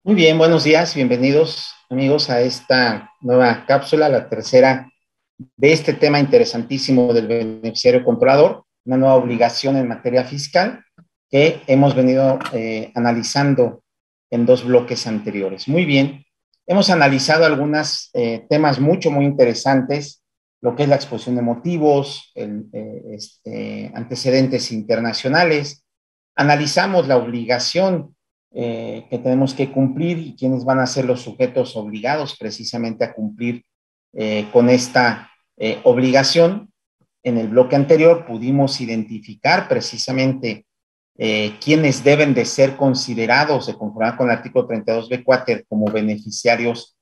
Muy bien, buenos días, bienvenidos amigos a esta nueva cápsula, la tercera de este tema interesantísimo del beneficiario controlador, una nueva obligación en materia fiscal que hemos venido analizando en dos bloques anteriores. Muy bien, hemos analizado algunos temas muy interesantes, lo que es la exposición de motivos, antecedentes internacionales, analizamos la obligación que tenemos que cumplir y quiénes van a ser los sujetos obligados precisamente a cumplir con esta obligación. En el bloque anterior pudimos identificar precisamente quiénes deben de ser considerados de conformidad con el artículo 32b Quater como beneficiarios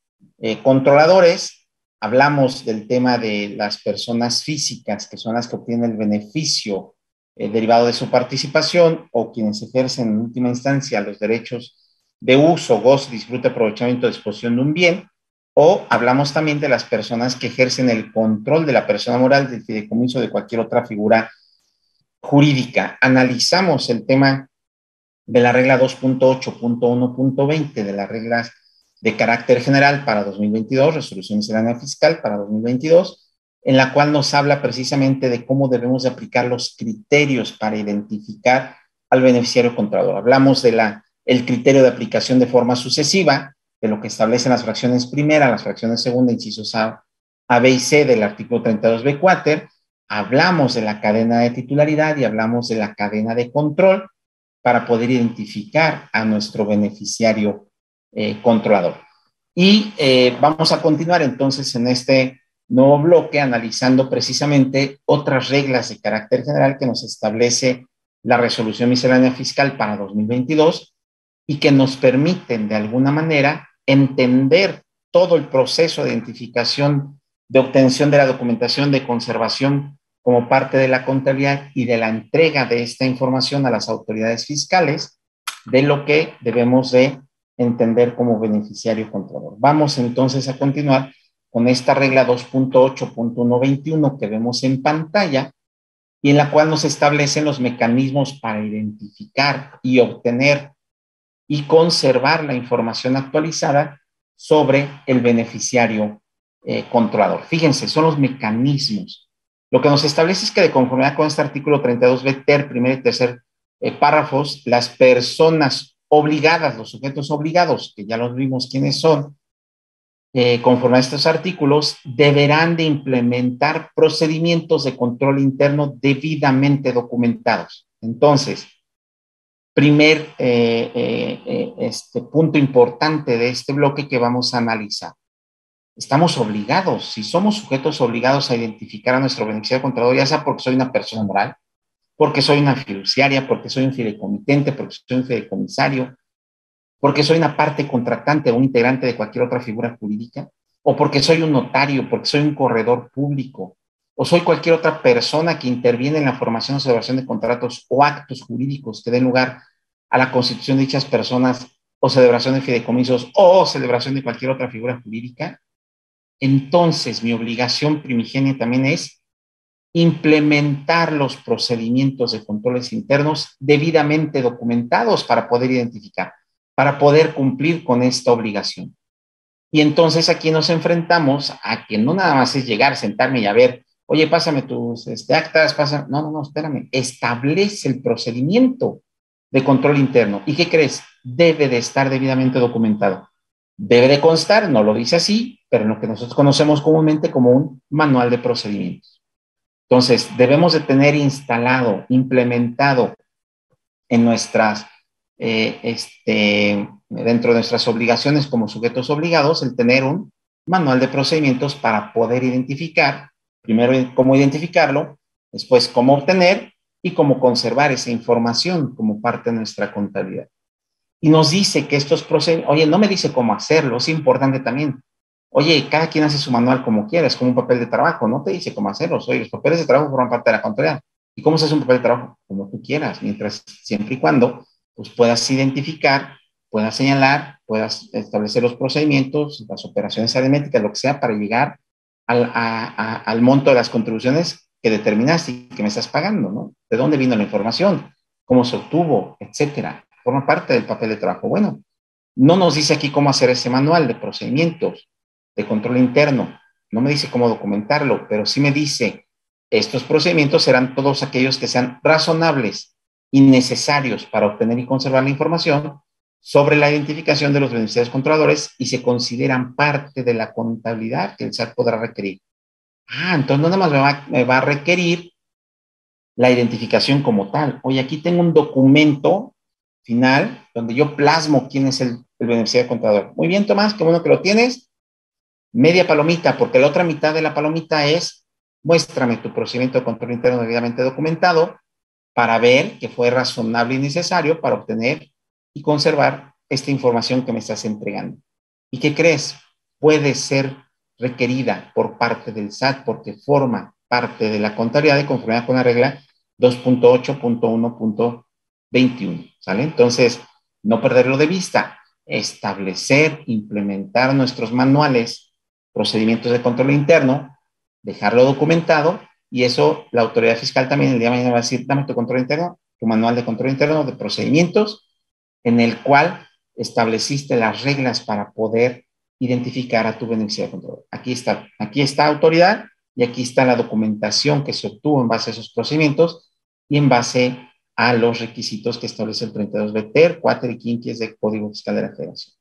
controladores. Hablamos del tema de las personas físicas, que son las que obtienen el beneficio derivado de su participación, o quienes ejercen en última instancia los derechos de uso, goce, disfrute, aprovechamiento, disposición de un bien. O hablamos también de las personas que ejercen el control de la persona moral, del fideicomiso, de cualquier otra figura jurídica. Analizamos el tema de la regla 2.8.1.20 de las reglas de carácter general para 2022, resolución miscelánea fiscal para 2022, en la cual nos habla precisamente de cómo debemos de aplicar los criterios para identificar al beneficiario controlador. Hablamos de el criterio de aplicación de forma sucesiva, de lo que establecen las fracciones primera, las fracciones segunda, incisos A, B y C del artículo 32b Quater. Hablamos de la cadena de titularidad y hablamos de la cadena de control para poder identificar a nuestro beneficiario controlador. Y vamos a continuar entonces en este nuevo bloque analizando precisamente otras reglas de carácter general que nos establece la resolución miscelánea fiscal para 2022 y que nos permiten de alguna manera entender todo el proceso de identificación, de obtención de la documentación, de conservación como parte de la contabilidad y de la entrega de esta información a las autoridades fiscales de lo que debemos de entender como beneficiario controlador. Vamos entonces a continuar con esta regla 2.8.121 que vemos en pantalla y en la cual nos establecen los mecanismos para identificar y obtener y conservar la información actualizada sobre el beneficiario controlador. Fíjense, son los mecanismos. Lo que nos establece es que de conformidad con este artículo 32b ter, primer y tercer párrafos, las personas obligadas, los sujetos obligados, que ya los vimos quiénes son, conforme a estos artículos, deberán de implementar procedimientos de control interno debidamente documentados. Entonces, primer punto importante de este bloque que vamos a analizar. Estamos obligados, si somos sujetos obligados a identificar a nuestro beneficiario controlador, ya sea porque soy una persona moral, porque soy una fiduciaria, porque soy un fideicomitente, porque soy un fideicomisario, porque soy una parte contratante o un integrante de cualquier otra figura jurídica, o porque soy un notario, porque soy un corredor público, o soy cualquier otra persona que interviene en la formación o celebración de contratos o actos jurídicos que den lugar a la constitución de dichas personas o celebración de fideicomisos o celebración de cualquier otra figura jurídica. Entonces, mi obligación primigenia también es implementar los procedimientos de controles internos debidamente documentados para poder identificar, para poder cumplir con esta obligación. Y entonces aquí nos enfrentamos a que no nada más es llegar, sentarme y a ver, oye, pásame tus actas, pásame. No, espérame, establece el procedimiento de control interno. ¿Y qué crees? Debe de estar debidamente documentado. Debe de constar, no lo dice así, pero en lo que nosotros conocemos comúnmente como un manual de procedimientos. Entonces, debemos de tener instalado, implementado en nuestras, dentro de nuestras obligaciones como sujetos obligados, el tener un manual de procedimientos para poder identificar, primero cómo identificarlo, después cómo obtener y cómo conservar esa información como parte de nuestra contabilidad. Y nos dice que estos procedimientos, oye, no me dice cómo hacerlo, es importante también. Oye, cada quien hace su manual como quiera, es como un papel de trabajo, no te dice cómo hacerlo. Oye, los papeles de trabajo forman parte de la contabilidad. ¿Y cómo se hace un papel de trabajo? Como tú quieras, siempre y cuando pues, puedas identificar, puedas señalar, puedas establecer los procedimientos, las operaciones aritméticas, lo que sea, para llegar al monto de las contribuciones que determinaste y que me estás pagando, ¿no? ¿De dónde vino la información? ¿Cómo se obtuvo? Etcétera. Forma parte del papel de trabajo. Bueno, No nos dice aquí cómo hacer ese manual de procedimientos de control interno. No me dice cómo documentarlo, pero sí me dice, estos procedimientos serán todos aquellos que sean razonables y necesarios para obtener y conservar la información sobre la identificación de los beneficiarios controladores y se consideran parte de la contabilidad que el SAT podrá requerir. Entonces no nada más me va a requerir la identificación como tal. Oye, aquí tengo un documento final donde yo plasmo quién es el beneficiario contador. Muy bien, Tomás, qué bueno que lo tienes. Media palomita, porque la otra mitad de la palomita es muéstrame tu procedimiento de control interno debidamente documentado para ver que fue razonable y necesario para obtener y conservar esta información que me estás entregando. ¿Y qué crees? Puede ser requerida por parte del SAT porque forma parte de la contabilidad de conformidad con la regla 2.8.1.21, ¿sale? Entonces, no perderlo de vista, establecer, implementar nuestros manuales, procedimientos de control interno, dejarlo documentado y eso la autoridad fiscal también el día de mañana va a decir, dame tu control interno, tu manual de control interno de procedimientos en el cual estableciste las reglas para poder identificar a tu beneficiario de control. Aquí está autoridad y aquí está la documentación que se obtuvo en base a esos procedimientos y en base a los requisitos que establece el 32B TER, 4 y 15 del Código Fiscal de la Federación.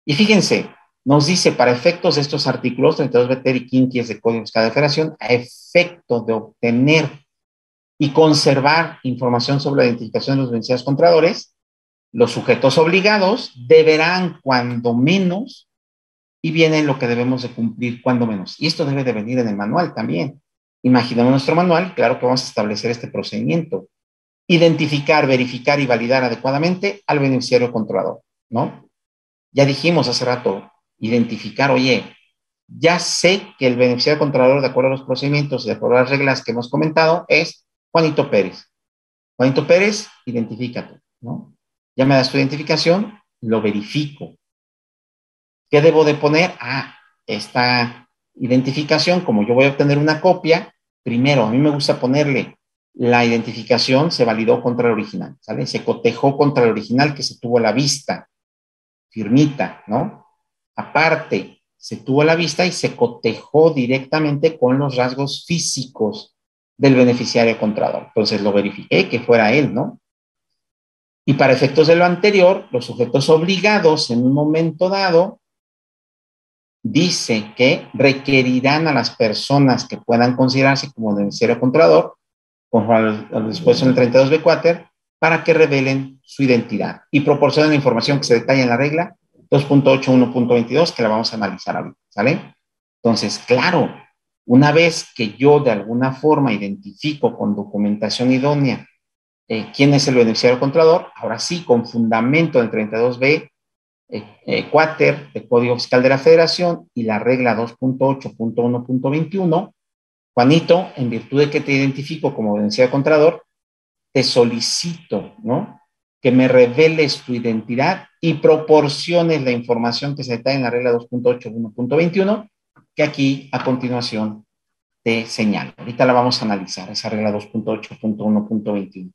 Y fíjense, nos dice para efectos de estos artículos 32B TER y 15 del Código Fiscal de la Federación, a efecto de obtener y conservar información sobre la identificación de los beneficiarios contadores, los sujetos obligados deberán cuando menos, y viene lo que debemos de cumplir cuando menos. Y esto debe de venir en el manual también. Imaginemos nuestro manual, claro que vamos a establecer este procedimiento. Identificar, verificar y validar adecuadamente al beneficiario controlador, ¿no? Ya dijimos hace rato, identificar, oye, ya sé que el beneficiario controlador, de acuerdo a los procedimientos y de acuerdo a las reglas que hemos comentado, es Juanito Pérez. Juanito Pérez, identifícate, ¿no? Ya me das tu identificación, lo verifico. ¿Qué debo de poner? Esta identificación, como yo voy a obtener una copia, primero, a mí me gusta ponerle la identificación, se validó contra el original, ¿sale? Se cotejó contra el original que se tuvo a la vista, firmita, ¿no? Aparte, se tuvo a la vista y se cotejó directamente con los rasgos físicos del beneficiario contador. Entonces lo verifiqué que fuera él, ¿no? Y para efectos de lo anterior, los sujetos obligados en un momento dado dice que requerirán a las personas que puedan considerarse como beneficiario contador, conforme a lo dispuesto en el 32B4, para que revelen su identidad y proporcionen la información que se detalla en la regla 2.81.22, que la vamos a analizar ahorita, ¿sale? Entonces, claro, una vez que yo de alguna forma identifico con documentación idónea quién es el beneficiario controlador, ahora sí, con fundamento del 32B, Quater, el Código Fiscal de la Federación y la regla 2.8.1.21, Juanito, en virtud de que te identifico como beneficiario controlador, te solicito, ¿no? Que me reveles tu identidad y proporciones la información que se detalla en la regla 2.8.1.21, que aquí a continuación te señalo. Ahorita la vamos a analizar, esa regla 2.8.1.21.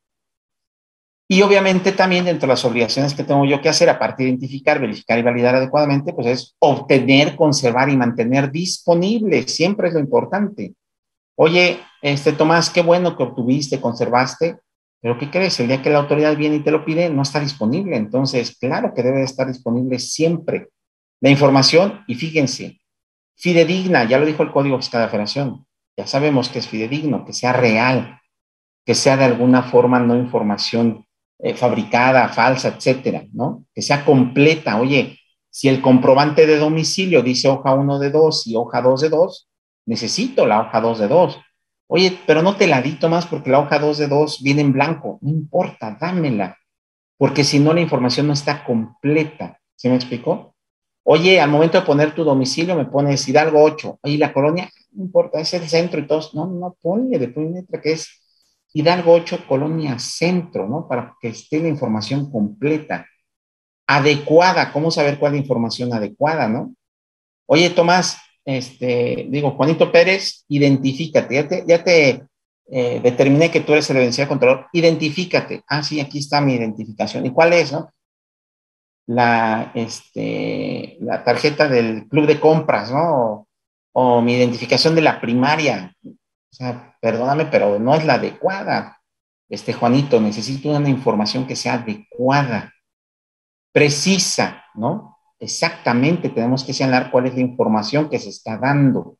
Y obviamente también dentro de las obligaciones que tengo yo que hacer, aparte de identificar, verificar y validar adecuadamente, pues es obtener, conservar y mantener disponible. Siempre es lo importante. Oye, Tomás, qué bueno que obtuviste, conservaste, pero ¿qué crees? El día que la autoridad viene y te lo pide, no está disponible. Entonces, claro que debe estar disponible siempre la información. Y fíjense, fidedigna, ya lo dijo el Código Fiscal de la Federación. Ya sabemos que es fidedigno, que sea real, que sea de alguna forma no información fabricada, falsa, etcétera, ¿no? Que sea completa. Oye, si el comprobante de domicilio dice hoja 1 de 2 y hoja 2 de 2, necesito la hoja 2 de 2. Oye, pero no te la di, Tomás, porque la hoja 2 de 2 viene en blanco. No importa, dámela, porque si no la información no está completa. ¿Sí me explicó? Oye, al momento de poner tu domicilio me pones Hidalgo 8. Oye, la colonia, no importa, es el centro y todo. No, no, ponle de tu letra que es Hidalgo 8, Colonia Centro, ¿no? Para que esté la información completa, adecuada. ¿Cómo saber cuál es la información adecuada, no? Oye, Tomás, Juanito Pérez, identifícate. Ya te determiné que tú eres el beneficiario controlador. Identifícate. Sí, aquí está mi identificación. ¿Y cuál es, no? la tarjeta del club de compras, ¿no? O mi identificación de la primaria. O sea, perdóname, pero no es la adecuada. Juanito, necesito una información que sea adecuada, precisa, ¿no? Exactamente, tenemos que señalar cuál es la información que se está dando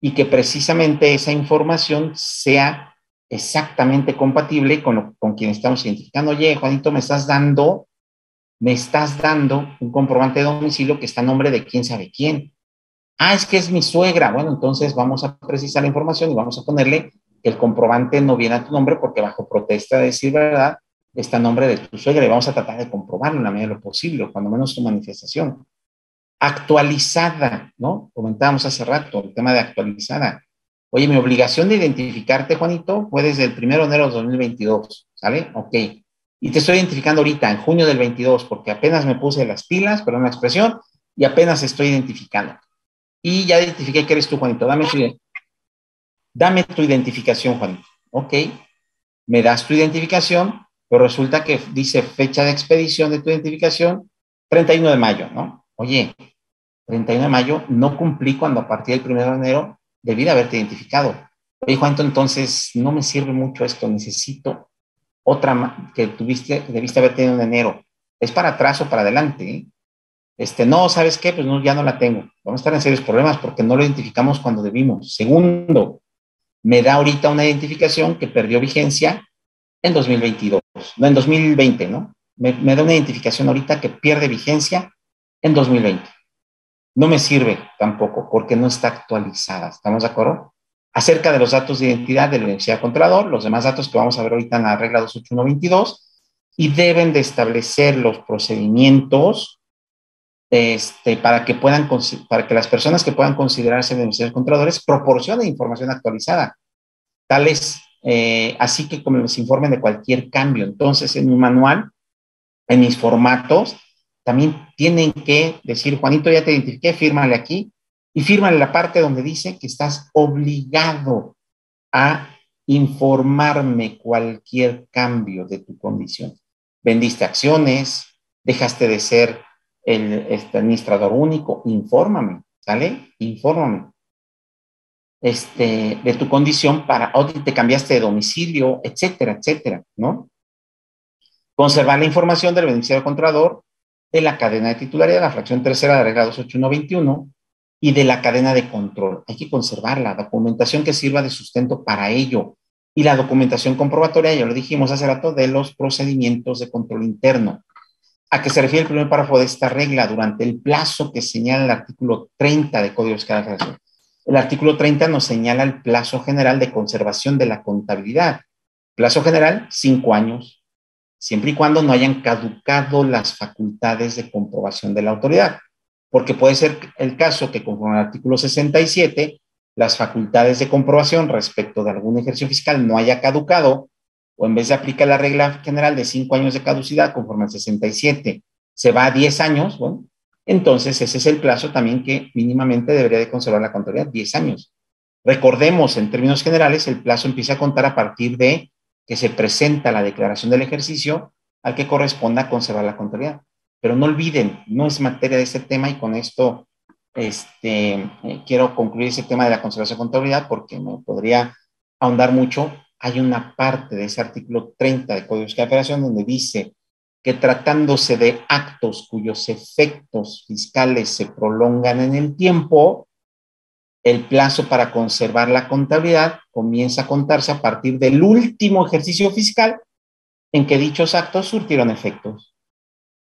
y que precisamente esa información sea exactamente compatible con quien estamos identificando. Oye, Juanito, me estás dando un comprobante de domicilio que está a nombre de quién sabe quién. Ah, es que es mi suegra. Bueno, entonces vamos a precisar la información y vamos a ponerle que el comprobante no viene a tu nombre porque bajo protesta de decir verdad está a nombre de tu suegra y vamos a tratar de comprobarlo en la medida de lo posible, cuando menos tu manifestación. Actualizada, ¿no? Comentábamos hace rato el tema de actualizada. Oye, mi obligación de identificarte, Juanito, fue desde el 1 de enero de 2022, ¿sale? Ok. Y te estoy identificando ahorita, en junio del 22, porque apenas me puse las pilas, perdón la expresión, y apenas estoy identificando. Y ya identifiqué que eres tú, Juanito. Dame tu identificación, Juanito. Ok, me das tu identificación, pero resulta que dice fecha de expedición de tu identificación, 31 de mayo, ¿no? Oye, 31 de mayo, no cumplí cuando a partir del 1 de enero debí de haberte identificado. Oye, Juanito, entonces no me sirve mucho esto, necesito otra que debiste haber tenido en enero. ¿Es para atrás o para adelante? ¿Eh? No, ¿sabes qué? Pues no, ya no la tengo. Vamos a estar en serios problemas porque no lo identificamos cuando debimos. Segundo, me da ahorita una identificación que perdió vigencia en 2022, no en 2020, ¿no? Me da una identificación ahorita que pierde vigencia en 2020. No me sirve tampoco porque no está actualizada. ¿Estamos de acuerdo? Acerca de los datos de identidad del beneficiario controlador, los demás datos que vamos a ver ahorita en la regla 28122, y deben de establecer los procedimientos para que las personas que puedan considerarse beneficiarios controladores proporcionen información actualizada, tales, así que como les informen de cualquier cambio. Entonces, en mi manual, en mis formatos, también tienen que decir, Juanito, ya te identifiqué, fírmale aquí y fírmale la parte donde dice que estás obligado a informarme cualquier cambio de tu condición. Vendiste acciones, dejaste de ser administrador único, infórmame, ¿sale? Infórmame de tu condición o te cambiaste de domicilio, etcétera, etcétera, ¿no? Conservar la información del beneficiario controlador, de la cadena de titularidad, la fracción tercera de la regla 28121 y de la cadena de control. Hay que conservar la documentación que sirva de sustento para ello y la documentación comprobatoria, ya lo dijimos hace rato, de los procedimientos de control interno. ¿A qué se refiere el primer párrafo de esta regla? Durante el plazo que señala el artículo 30 de Código Fiscal de la Federación. El artículo 30 nos señala el plazo general de conservación de la contabilidad. Plazo general, 5 años, siempre y cuando no hayan caducado las facultades de comprobación de la autoridad. Porque puede ser el caso que, conforme al artículo 67, las facultades de comprobación respecto de algún ejercicio fiscal no haya caducado, o en vez de aplicar la regla general de 5 años de caducidad, conforme al 67, se va a 10 años, bueno, entonces ese es el plazo también que mínimamente debería de conservar la contabilidad, 10 años. Recordemos, en términos generales, el plazo empieza a contar a partir de que se presenta la declaración del ejercicio al que corresponda conservar la contabilidad. Pero no olviden, no es materia de este tema y con esto quiero concluir ese tema de la conservación de contabilidad porque me podría ahondar mucho. Hay una parte de ese artículo 30 de Código Fiscal de la Federación donde dice que tratándose de actos cuyos efectos fiscales se prolongan en el tiempo, el plazo para conservar la contabilidad comienza a contarse a partir del último ejercicio fiscal en que dichos actos surtieron efectos.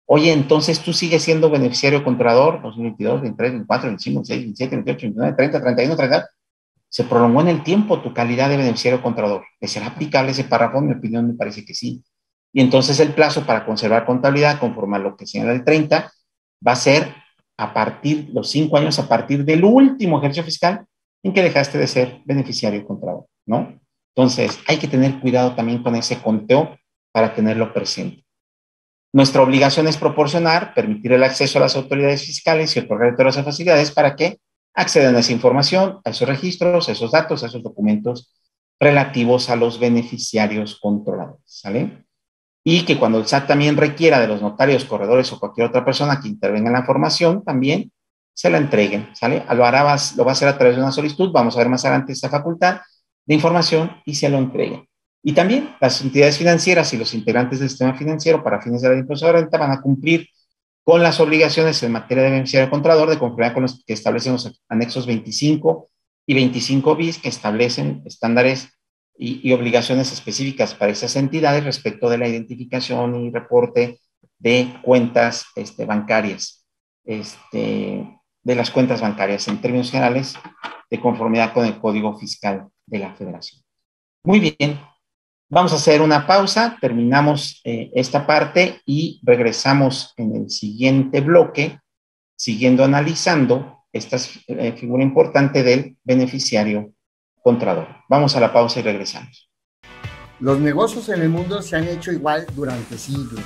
Oye, entonces tú sigues siendo beneficiario controlador 2022, 23, 24, 25, 26, 27, 28, 29, 30, 31, 30. Se prolongó en el tiempo tu calidad de beneficiario controlador. ¿Le será aplicable ese párrafo? En mi opinión, me parece que sí. Y entonces el plazo para conservar contabilidad, conforme a lo que señala el 30, va a ser los 5 años a partir del último ejercicio fiscal en que dejaste de ser beneficiario controlador, ¿no? Entonces, hay que tener cuidado también con ese conteo para tenerlo presente. Nuestra obligación es proporcionar, permitir el acceso a las autoridades fiscales y otorgar todas las facilidades para que accedan a esa información, a esos registros, a esos datos, a esos documentos relativos a los beneficiarios controladores, ¿sale? y que cuando el SAT también requiera de los notarios, corredores o cualquier otra persona que intervenga en la formación, también se la entreguen, ¿sale? Lo va a hacer a través de una solicitud, vamos a ver más adelante esta facultad de información y se lo entreguen. Y también las entidades financieras y los integrantes del sistema financiero para fines de la impuesto de renta van a cumplir con las obligaciones en materia de beneficiario contador de conformidad con los que establecen los anexos 25 y 25 bis, que establecen estándares y obligaciones específicas para esas entidades respecto de la identificación y reporte de cuentas bancarias, de las cuentas bancarias en términos generales, de conformidad con el Código Fiscal de la Federación. Muy bien, vamos a hacer una pausa, terminamos esta parte y regresamos en el siguiente bloque, siguiendo analizando esta figura importante del beneficiario contador. Vamos a la pausa y regresamos. Los negocios en el mundo se han hecho igual durante siglos.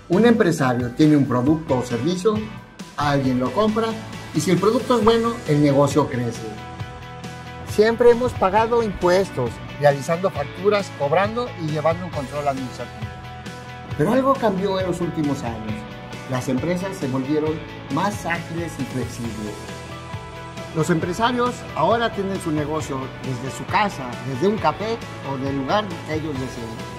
Un empresario tiene un producto o servicio, alguien lo compra y si el producto es bueno, el negocio crece. Siempre hemos pagado impuestos, realizando facturas, cobrando y llevando un control administrativo. Pero algo cambió en los últimos años. Las empresas se volvieron más ágiles y flexibles. Los empresarios ahora tienen su negocio desde su casa, desde un café o del lugar que ellos deseen.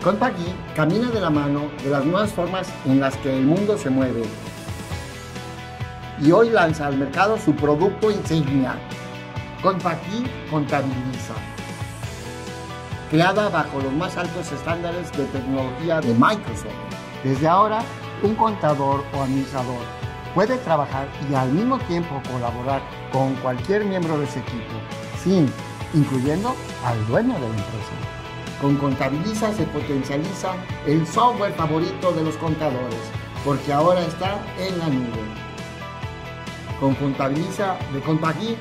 Compagui camina de la mano de las nuevas formas en las que el mundo se mueve. Y hoy lanza al mercado su producto insignia, Compagui Contabiliza. Creada bajo los más altos estándares de tecnología de Microsoft. Desde ahora, un contador o administrador puede trabajar y al mismo tiempo colaborar con cualquier miembro de ese equipo, incluyendo al dueño de la empresa. Con Contabiliza se potencializa el software favorito de los contadores, porque ahora está en la nube. Con Contabiliza de Compagui,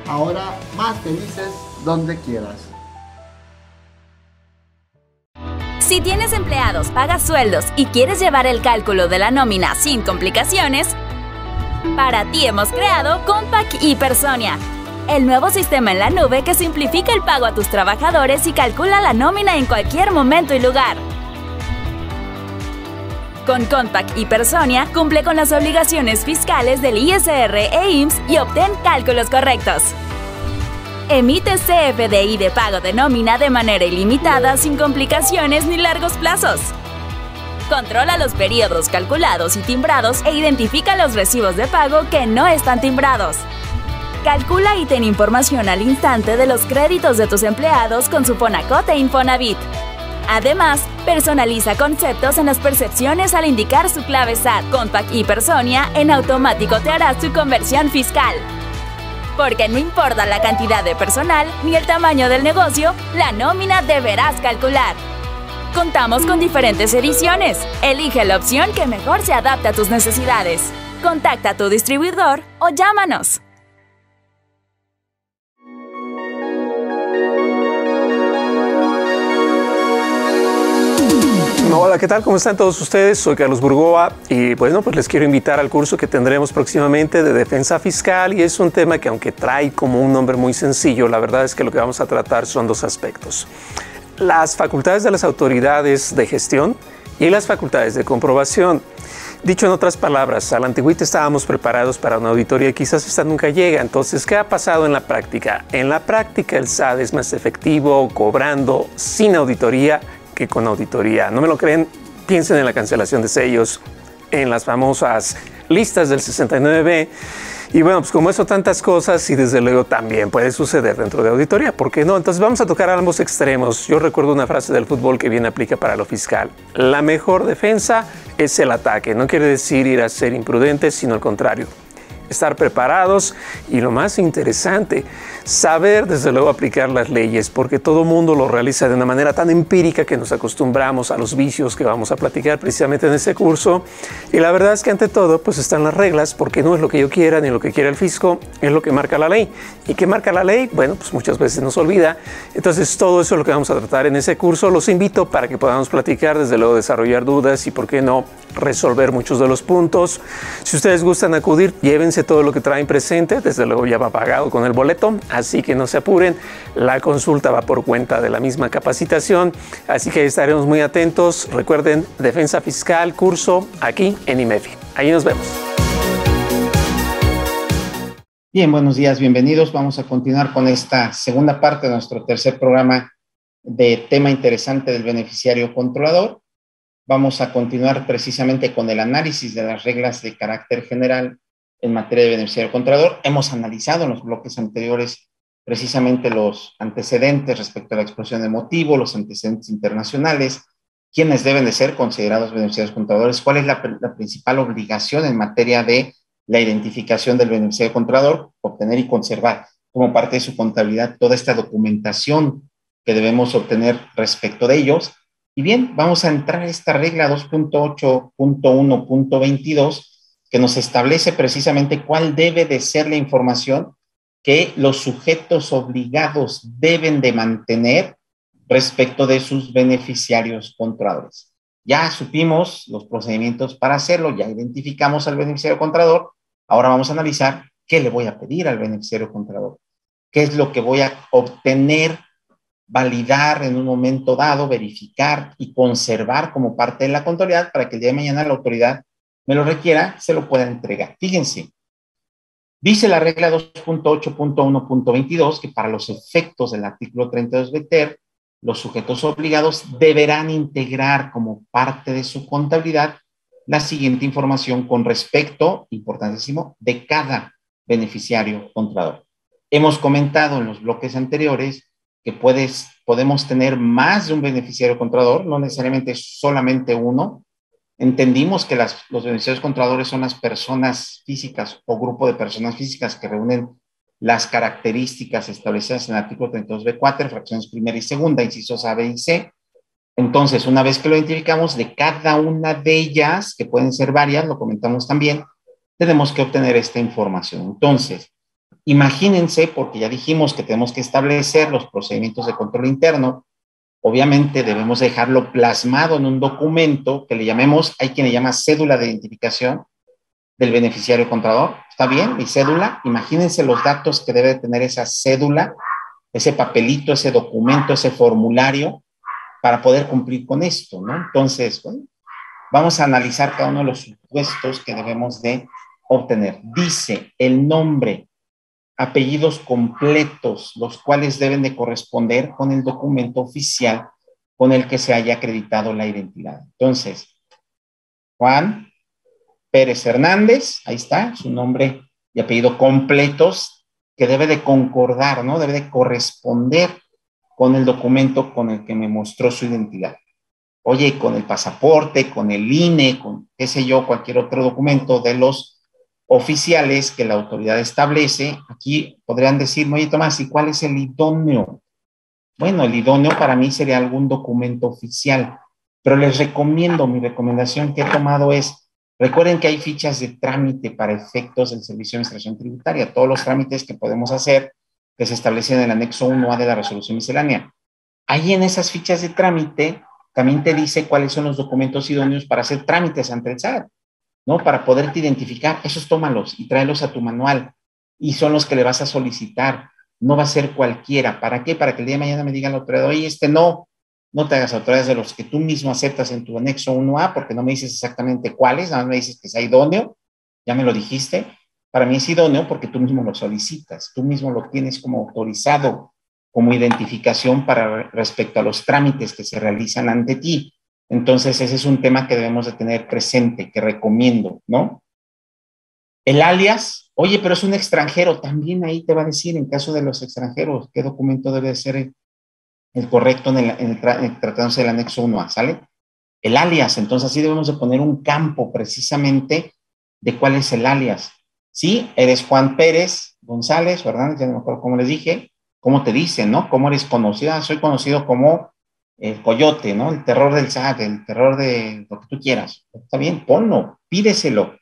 ahora más felices donde quieras. Si tienes empleados, pagas sueldos y quieres llevar el cálculo de la nómina sin complicaciones, para ti hemos creado Compact y Personia, el nuevo sistema en la nube que simplifica el pago a tus trabajadores y calcula la nómina en cualquier momento y lugar. Con Compact y Personia, cumple con las obligaciones fiscales del ISR e IMSS y obtén cálculos correctos. Emite CFDI de pago de nómina de manera ilimitada, sin complicaciones ni largos plazos. Controla los periodos calculados y timbrados e identifica los recibos de pago que no están timbrados. Calcula y ten información al instante de los créditos de tus empleados con su Fonacot e Infonavit. Además, personaliza conceptos en las percepciones al indicar su clave SAT. Compact y Personia en automático te hará su conversión fiscal. Porque no importa la cantidad de personal ni el tamaño del negocio, la nómina deberás calcular. Contamos con diferentes ediciones. Elige la opción que mejor se adapte a tus necesidades. Contacta a tu distribuidor o llámanos. Hola, ¿qué tal? ¿Cómo están todos ustedes? Soy Carlos Burgoa y bueno, pues les quiero invitar al curso que tendremos próximamente de defensa fiscal y es un tema que aunque trae como un nombre muy sencillo, la verdad es que lo que vamos a tratar son dos aspectos. Las facultades de las autoridades de gestión y las facultades de comprobación. Dicho en otras palabras, a la antigüita estábamos preparados para una auditoría y quizás esta nunca llega. Entonces, ¿qué ha pasado en la práctica? En la práctica el SAT es más efectivo cobrando sin auditoría que con auditoría. ¿No me lo creen? Piensen en la cancelación de sellos, en las famosas listas del 69B. Y bueno, pues como eso tantas cosas y desde luego también puede suceder dentro de auditoría. ¿Por qué no? Entonces vamos a tocar a ambos extremos. Yo recuerdo una frase del fútbol que bien aplica para lo fiscal. La mejor defensa es el ataque. No quiere decir ir a ser imprudentes, sino al contrario. Estar preparados y lo más interesante, saber desde luego aplicar las leyes, porque todo mundo lo realiza de una manera tan empírica que nos acostumbramos a los vicios que vamos a platicar precisamente en este curso. Y la verdad es que ante todo pues están las reglas, porque no es lo que yo quiera ni lo que quiera el fisco, es lo que marca la ley. ¿Y qué marca la ley? Bueno, pues muchas veces nos olvida. Entonces todo eso es lo que vamos a tratar en ese curso. Los invito para que podamos platicar, desde luego desarrollar dudas y por qué no resolver muchos de los puntos. Si ustedes gustan acudir, llévense todo lo que traen presente, desde luego ya va pagado con el boleto, así que no se apuren, la consulta va por cuenta de la misma capacitación, así que estaremos muy atentos. Recuerden, Defensa Fiscal, curso aquí en IMEFI. Ahí nos vemos. Bien, buenos días, bienvenidos. Vamos a continuar con esta segunda parte de nuestro tercer programa de tema interesante del beneficiario controlador. Vamos a continuar precisamente con el análisis de las reglas de carácter general en materia de beneficiario controlador. Hemos analizado en los bloques anteriores precisamente los antecedentes respecto a la exposición de motivo, los antecedentes internacionales, quiénes deben de ser considerados beneficiarios controladores, cuál es la principal obligación en materia de la identificación del beneficiario controlador, obtener y conservar como parte de su contabilidad toda esta documentación que debemos obtener respecto de ellos. Y bien, vamos a entrar a esta regla 2.8.1.22 que nos establece precisamente cuál debe de ser la información que los sujetos obligados deben de mantener respecto de sus beneficiarios controladores. Ya supimos los procedimientos para hacerlo, ya identificamos al beneficiario controlador. Ahora vamos a analizar qué le voy a pedir al beneficiario controlador, qué es lo que voy a obtener, validar en un momento dado, verificar y conservar como parte de la contabilidad para que el día de mañana la autoridad me lo requiera, se lo pueda entregar. Fíjense, dice la regla 2.8.1.22 que para los efectos del artículo 32 BTER, los sujetos obligados deberán integrar como parte de su contabilidad la siguiente información con respecto, importantísimo, de cada beneficiario controlador. Hemos comentado en los bloques anteriores que podemos tener más de un beneficiario controlador, no necesariamente solamente uno. Entendimos que los beneficiarios controladores son las personas físicas o grupo de personas físicas que reúnen las características establecidas en el artículo 32B4, fracciones primera y segunda, incisos A, B y C. Entonces, una vez que lo identificamos, de cada una de ellas, que pueden ser varias, lo comentamos también, tenemos que obtener esta información. Entonces, imagínense, porque ya dijimos que tenemos que establecer los procedimientos de control interno, obviamente debemos dejarlo plasmado en un documento que le llamemos, hay quien le llama cédula de identificación del beneficiario controlador. ¿Está bien? Mi cédula, imagínense los datos que debe tener esa cédula, ese papelito, ese documento, ese formulario, para poder cumplir con esto, ¿no? Entonces, bueno, vamos a analizar cada uno de los supuestos que debemos de obtener. Dice el nombre, apellidos completos, los cuales deben de corresponder con el documento oficial con el que se haya acreditado la identidad. Entonces, Juan Pérez Hernández, ahí está, su nombre y apellido completos, que debe de concordar, ¿no? Debe de corresponder con el documento con el que me mostró su identidad. Oye, con el pasaporte, con el INE, con qué sé yo, cualquier otro documento de los oficiales que la autoridad establece. Aquí podrían decirme, oye, Tomás, ¿y cuál es el idóneo? Bueno, el idóneo para mí sería algún documento oficial, pero les recomiendo, mi recomendación que he tomado es, recuerden que hay fichas de trámite para efectos del Servicio de Administración Tributaria, todos los trámites que podemos hacer que se establecen en el anexo 1A de la resolución miscelánea. Ahí en esas fichas de trámite también te dice cuáles son los documentos idóneos para hacer trámites ante el SAT, ¿no? Para poderte identificar, esos tómalos y tráelos a tu manual y son los que le vas a solicitar. No va a ser cualquiera. ¿Para qué? Para que el día de mañana me digan la autoridad, oye, no te hagas autoridades de los que tú mismo aceptas en tu anexo 1A porque no me dices exactamente cuáles, nada más me dices que sea idóneo, ya me lo dijiste. Para mí es idóneo porque tú mismo lo solicitas, tú mismo lo tienes como autorizado, como identificación para respecto a los trámites que se realizan ante ti. Entonces, ese es un tema que debemos de tener presente, que recomiendo, ¿no? El alias, oye, pero es un extranjero, también ahí te va a decir, en caso de los extranjeros, qué documento debe ser el correcto tratándose del anexo 1A, ¿sale? El alias, entonces así debemos de poner un campo precisamente de cuál es el alias. Sí, eres Juan Pérez González, ¿verdad? Ya no me acuerdo cómo les dije, cómo te dicen, ¿no? ¿Cómo eres conocido? Soy conocido como el coyote, ¿no? El terror del SAT, el terror de lo que tú quieras. Está bien, ponlo, pídeselo.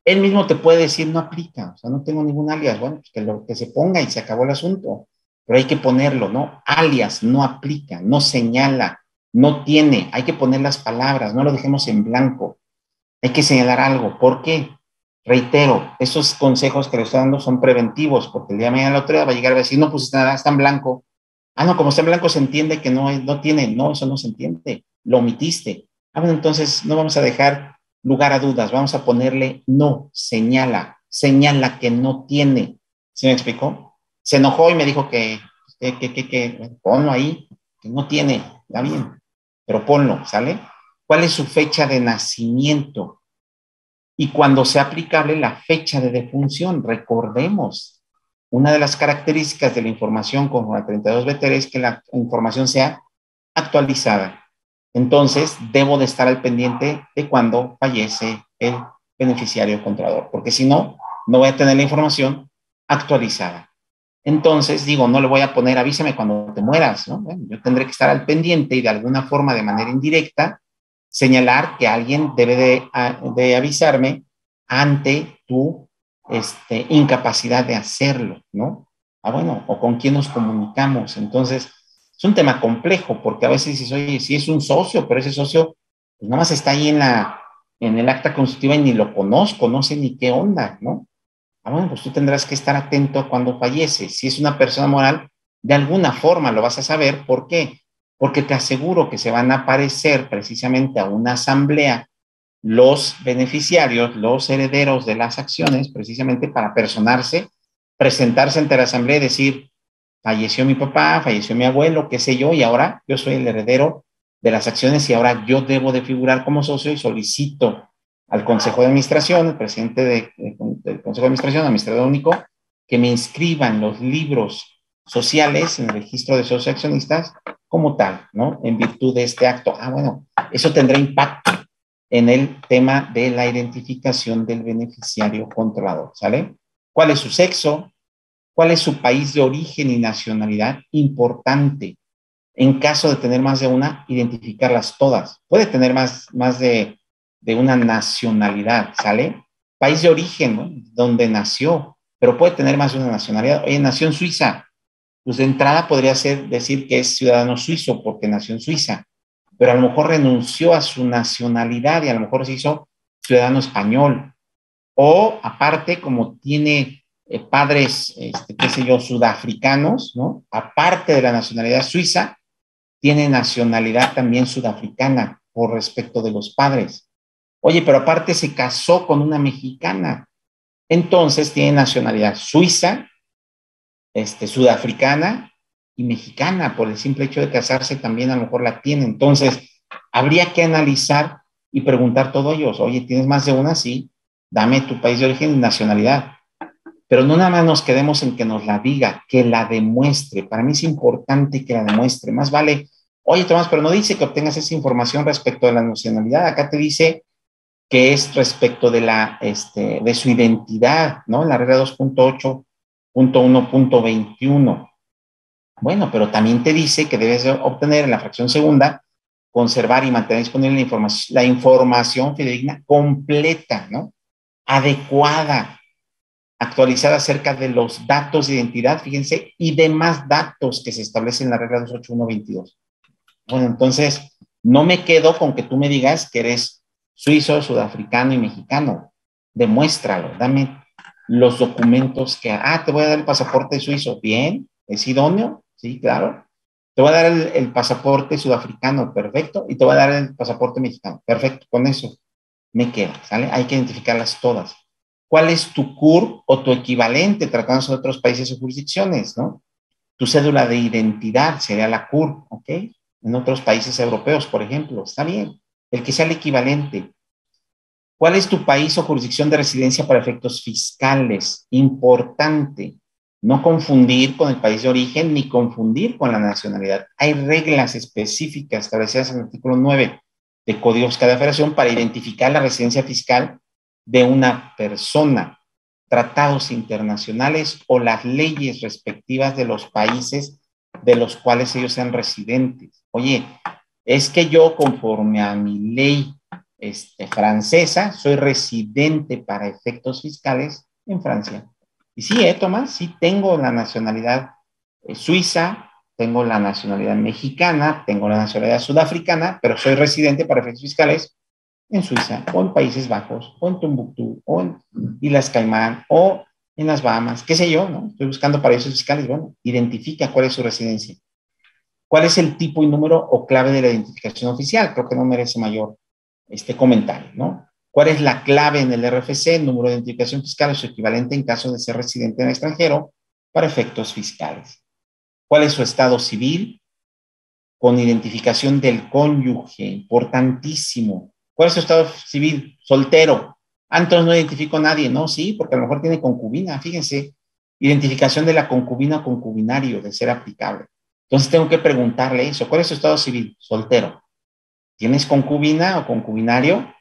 Él mismo te puede decir, no aplica, o sea, no tengo ningún alias. Bueno, pues que se ponga y se acabó el asunto. Pero hay que ponerlo, ¿no? Alias no aplica, no señala, no tiene. Hay que poner las palabras, no lo dejemos en blanco. Hay que señalar algo. ¿Por qué? Reitero, esos consejos que le estoy dando son preventivos, porque el día de mañana la autoridad va a llegar y va a decir, no, pues nada, está en blanco. Ah, no, como está en blanco se entiende que no tiene. No, eso no se entiende. Lo omitiste. Ah, bueno, entonces no vamos a dejar lugar a dudas. Vamos a ponerle no, señala que no tiene. ¿Sí me explicó? Se enojó y me dijo que ponlo ahí, que no tiene. Está bien, pero ponlo, ¿sale? ¿Cuál es su fecha de nacimiento? Y cuando sea aplicable la fecha de defunción. Recordemos, una de las características de la información con la 32 BTR es que la información sea actualizada. Entonces, debo de estar al pendiente de cuando fallece el beneficiario controlador, porque si no, no voy a tener la información actualizada. Entonces, digo, no le voy a poner avísame cuando te mueras, ¿no? Bueno, yo tendré que estar al pendiente y de alguna forma, de manera indirecta, señalar que alguien debe de avisarme ante tu incapacidad de hacerlo, ¿no? Ah, bueno, o con quién nos comunicamos. Entonces, es un tema complejo, porque a veces dices, oye, sí es un socio, pero ese socio, pues nada más está ahí en el acta constitutiva y ni lo conozco, no sé ni qué onda, ¿no? Ah, bueno, pues tú tendrás que estar atento cuando fallece. Si es una persona moral, de alguna forma lo vas a saber. ¿Por qué? Porque te aseguro que se van a aparecer precisamente a una asamblea los beneficiarios, los herederos de las acciones, precisamente para personarse, presentarse ante la asamblea y decir, falleció mi papá, falleció mi abuelo, qué sé yo, y ahora yo soy el heredero de las acciones y ahora yo debo de figurar como socio y solicito al Consejo de Administración, el presidente del Consejo de Administración, administrador único, que me inscriban los libros sociales en el registro de socios accionistas como tal, ¿no? En virtud de este acto. Ah, bueno, eso tendrá impacto en el tema de la identificación del beneficiario controlador, ¿sale? ¿Cuál es su sexo? ¿Cuál es su país de origen y nacionalidad? Importante. En caso de tener más de una, identificarlas todas. Puede tener más de una nacionalidad, ¿sale? País de origen, ¿no? Donde nació, pero puede tener más de una nacionalidad. Oye, nació en Suiza. Pues de entrada podría ser decir que es ciudadano suizo porque nació en Suiza, pero a lo mejor renunció a su nacionalidad y a lo mejor se hizo ciudadano español. O aparte, como tiene padres, qué sé yo, sudafricanos, ¿no? Aparte de la nacionalidad suiza, tiene nacionalidad también sudafricana por respecto de los padres. Oye, pero aparte se casó con una mexicana. Entonces tiene nacionalidad suiza, sudafricana y mexicana. Por el simple hecho de casarse también a lo mejor la tiene. Entonces, habría que analizar y preguntar todo ellos. Oye, ¿tienes más de una? Sí. Dame tu país de origen y nacionalidad. Pero no nada más nos quedemos en que nos la diga, que la demuestre. Para mí es importante que la demuestre. Más vale, oye, Tomás, pero no dice que obtengas esa información respecto de la nacionalidad. Acá te dice que es respecto de su identidad, ¿no? La regla 2.8.1.21. Bueno, pero también te dice que debes obtener en la fracción segunda, conservar y mantener disponible la información fidedigna completa, ¿no? Adecuada, actualizada acerca de los datos de identidad, fíjense, y demás datos que se establecen en la regla 28122. Bueno, entonces, no me quedo con que tú me digas que eres suizo, sudafricano y mexicano. Demuéstralo, dame los documentos te voy a dar el pasaporte suizo. Bien, ¿es idóneo? Sí, claro. Te voy a dar el pasaporte sudafricano, perfecto, y te voy a dar el pasaporte mexicano, perfecto, con eso me queda, ¿sale? Hay que identificarlas todas. ¿Cuál es tu CURP o tu equivalente tratándose de otros países o jurisdicciones, ¿no? Tu cédula de identidad sería la CURP, ¿ok? En otros países europeos, por ejemplo, está bien, el que sea el equivalente. ¿Cuál es tu país o jurisdicción de residencia para efectos fiscales? Importante, no confundir con el país de origen ni confundir con la nacionalidad. Hay reglas específicas establecidas en el artículo 9 de Código Fiscal de la Federación para identificar la residencia fiscal de una persona, tratados internacionales o las leyes respectivas de los países de los cuales ellos sean residentes. Oye, es que yo conforme a mi ley francesa soy residente para efectos fiscales en Francia. Y sí, Tomás, sí tengo la nacionalidad suiza, tengo la nacionalidad mexicana, tengo la nacionalidad sudafricana, pero soy residente para efectos fiscales en Suiza, o en Países Bajos, o en Tombuctú, o en Islas Caimán, o en las Bahamas, qué sé yo, ¿no? Estoy buscando paraísos fiscales. Bueno, identifica cuál es su residencia. ¿Cuál es el tipo y número o clave de la identificación oficial? Creo que no merece mayor comentario, ¿no? ¿Cuál es la clave en el RFC, el número de identificación fiscal o su equivalente en caso de ser residente en el extranjero para efectos fiscales? ¿Cuál es su estado civil? Con identificación del cónyuge, importantísimo. ¿Cuál es su estado civil? Soltero. Entonces no identifico a nadie, ¿no? Sí, porque a lo mejor tiene concubina, fíjense. Identificación de la concubina o concubinario, de ser aplicable. Entonces tengo que preguntarle eso. ¿Cuál es su estado civil? Soltero. ¿Tienes concubina o concubinario?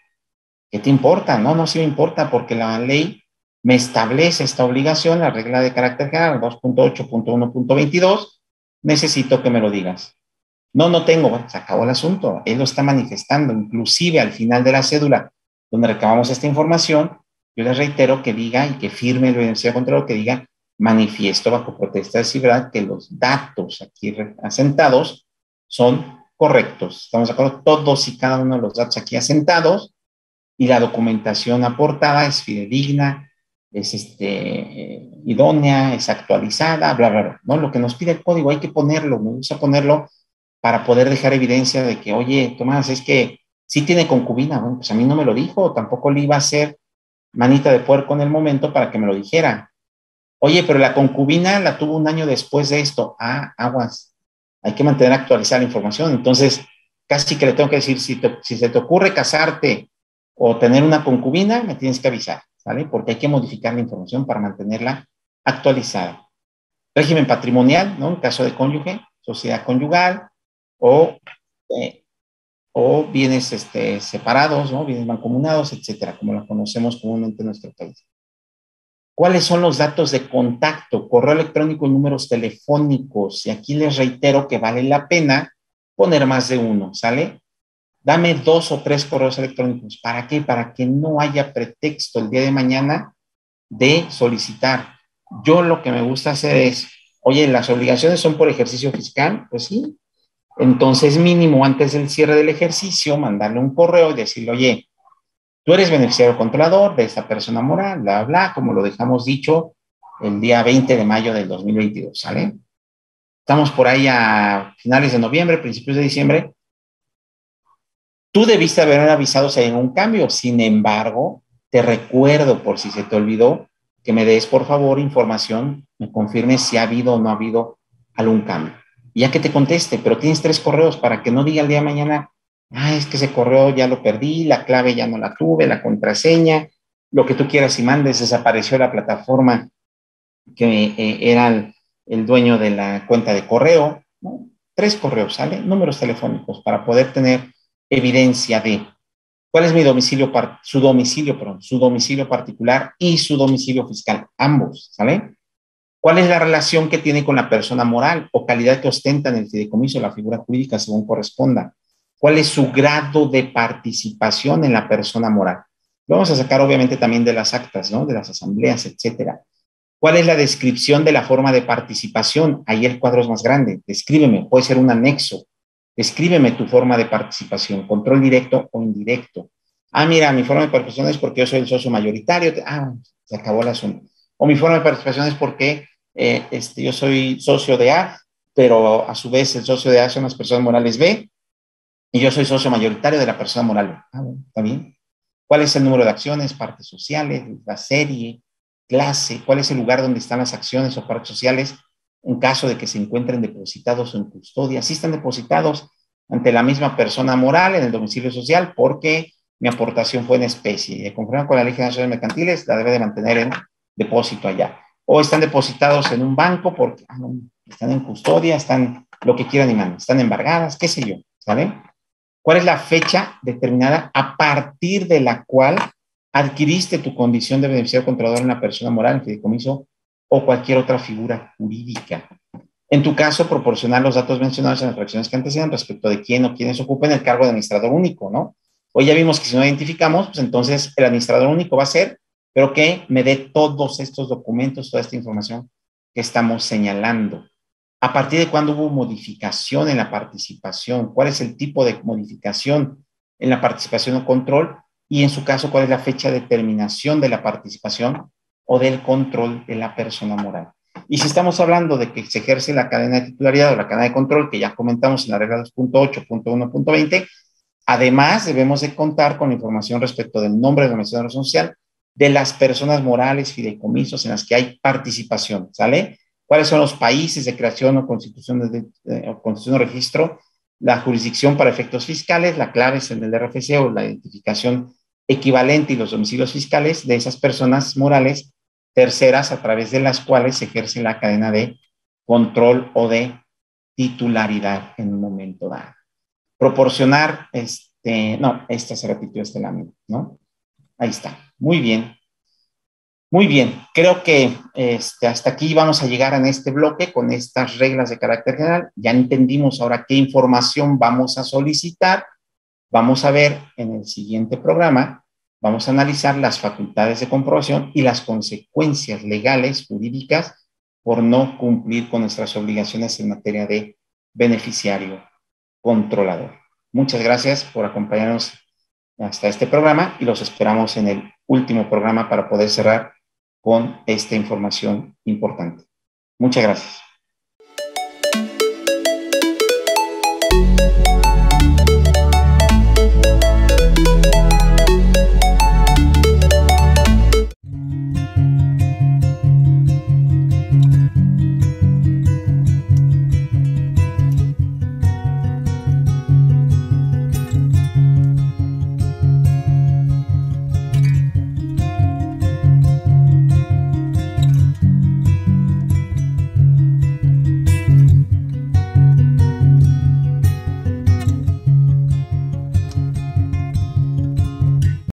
¿Qué te importa? No, no, sí me importa porque la ley me establece esta obligación, la regla de carácter general 2.8.1.22. Necesito que me lo digas. No, no tengo. Bueno, se acabó el asunto. Él lo está manifestando. Inclusive al final de la cédula, donde recabamos esta información, yo les reitero que diga y que firme el Universidad de Control, que diga manifiesto bajo protesta de ciberseguridad que los datos aquí asentados son correctos. Estamos de acuerdo, todos y cada uno de los datos aquí asentados, y la documentación aportada es fidedigna, es idónea, es actualizada, bla, bla, bla, ¿no? Lo que nos pide el código hay que ponerlo, me gusta ponerlo para poder dejar evidencia de que, oye, Tomás, es que sí tiene concubina. Bueno, pues a mí no me lo dijo, tampoco le iba a hacer manita de puerco en el momento para que me lo dijera. Oye, pero la concubina la tuvo un año después de esto. Aguas, hay que mantener actualizada la información. Entonces, casi que le tengo que decir, si se te ocurre casarte o tener una concubina, me tienes que avisar, ¿vale? Porque hay que modificar la información para mantenerla actualizada. Régimen patrimonial, ¿no? En caso de cónyuge, sociedad conyugal, o, o bienes separados, ¿no? Bienes mancomunados, etcétera, como lo conocemos comúnmente en nuestro país. ¿Cuáles son los datos de contacto? Correo electrónico y números telefónicos. Y aquí les reitero que vale la pena poner más de uno, ¿sale? Dame 2 o 3 correos electrónicos. ¿Para qué? Para que no haya pretexto el día de mañana de solicitar. Yo lo que me gusta hacer es, oye, las obligaciones son por ejercicio fiscal, pues sí. Entonces, mínimo antes del cierre del ejercicio, mandarle un correo y decirle, oye, tú eres beneficiario controlador de esta persona moral, bla, bla, como lo dejamos dicho el día 20 de mayo del 2022, ¿sale? Estamos por ahí a finales de noviembre, principios de diciembre. Tú debiste haber avisado si hay un cambio. Sin embargo, te recuerdo, por si se te olvidó, que me des, por favor, información, me confirmes si ha habido o no ha habido algún cambio. Y ya que te conteste, pero tienes 3 correos para que no diga el día de mañana, es que ese correo ya lo perdí, la clave ya no la tuve, la contraseña, lo que tú quieras y mandes, desapareció la plataforma que era el dueño de la cuenta de correo, ¿no? 3 correos, ¿sale? Números telefónicos para poder tener evidencia de cuál es mi domicilio, su domicilio particular y su domicilio fiscal, ambos, ¿sale? ¿Cuál es la relación que tiene con la persona moral o calidad que ostenta en el fideicomiso o la figura jurídica según corresponda? ¿Cuál es su grado de participación en la persona moral? Lo vamos a sacar obviamente también de las actas, ¿no? De las asambleas, etcétera. ¿Cuál es la descripción de la forma de participación? Ahí el cuadro es más grande. Descríbeme, puede ser un anexo. Descríbeme tu forma de participación, control directo o indirecto. Mira, mi forma de participación es porque yo soy el socio mayoritario. Se acabó el asunto. O mi forma de participación es porque yo soy socio de A, pero a su vez el socio de A son las personas morales B, y yo soy socio mayoritario de la persona moral B. Bueno, está bien. ¿Cuál es el número de acciones, partes sociales, la serie, clase? ¿Cuál es el lugar donde están las acciones o partes sociales en caso de que se encuentren depositados o en custodia? Sí están depositados ante la misma persona moral en el domicilio social porque mi aportación fue en especie. Y de conformidad con la Ley General de Mercantiles, la debe de mantener en depósito allá. O están depositados en un banco porque están en custodia, están lo que quieran y mandan, están embargadas, qué sé yo, ¿sale? ¿Cuál es la fecha determinada a partir de la cual adquiriste tu condición de beneficiario controlador en la persona moral, en fideicomiso o cualquier otra figura jurídica? En tu caso, proporcionar los datos mencionados en las fracciones que anteceden respecto de quién o quiénes ocupen el cargo de administrador único, ¿no? Hoy ya vimos que si no identificamos, pues entonces el administrador único va a ser, pero que me dé todos estos documentos, toda esta información que estamos señalando. ¿A partir de cuándo hubo modificación en la participación? ¿Cuál es el tipo de modificación? en la participación o control, y en su caso, cuál es la fecha de terminación de la participación o del control de la persona moral. Y si estamos hablando de que se ejerce la cadena de titularidad o la cadena de control, que ya comentamos en la regla 2.8.1.20, además debemos de contar con la información respecto del nombre de la organización de razón social, de las personas morales, fideicomisos en las que hay participación, ¿sale? ¿Cuáles son los países de creación o constitución o registro? La jurisdicción para efectos fiscales, la clave es en el RFC o la identificación equivalente y los domicilios fiscales de esas personas morales terceras a través de las cuales se ejerce la cadena de control o de titularidad en un momento dado. Proporcionar, no, esta se repitió este lámina, ¿no? Ahí está, muy bien. Muy bien, creo que hasta aquí vamos a llegar en este bloque con estas reglas de carácter general. Ya entendimos ahora qué información vamos a solicitar. Vamos a ver en el siguiente programa, vamos a analizar las facultades de comprobación y las consecuencias legales, jurídicas, por no cumplir con nuestras obligaciones en materia de beneficiario controlador. Muchas gracias por acompañarnos hasta este programa y los esperamos en el último programa para poder cerrar con esta información importante. Muchas gracias.